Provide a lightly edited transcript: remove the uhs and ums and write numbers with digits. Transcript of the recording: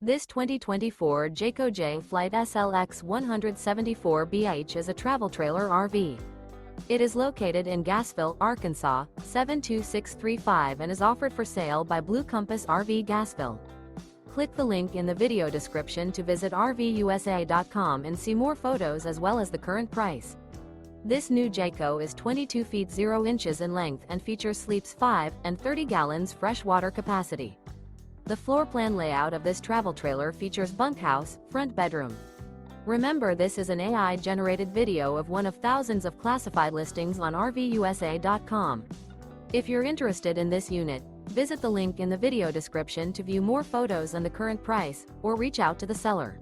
This 2024 Jayco Jay Flight SLX 174BH is a travel trailer RV. It is located in Gassville, Arkansas, 72635 and is offered for sale by Blue Compass RV Gassville. Click the link in the video description to visit RVUSA.com and see more photos as well as the current price. This new Jayco is 22 feet 0 inches in length and features sleeps 5 and 30 gallons fresh water capacity. The floor plan layout of this travel trailer features bunkhouse, front bedroom. Remember, this is an AI-generated video of one of thousands of classified listings on RVUSA.com. If you're interested in this unit, visit the link in the video description to view more photos and the current price, or reach out to the seller.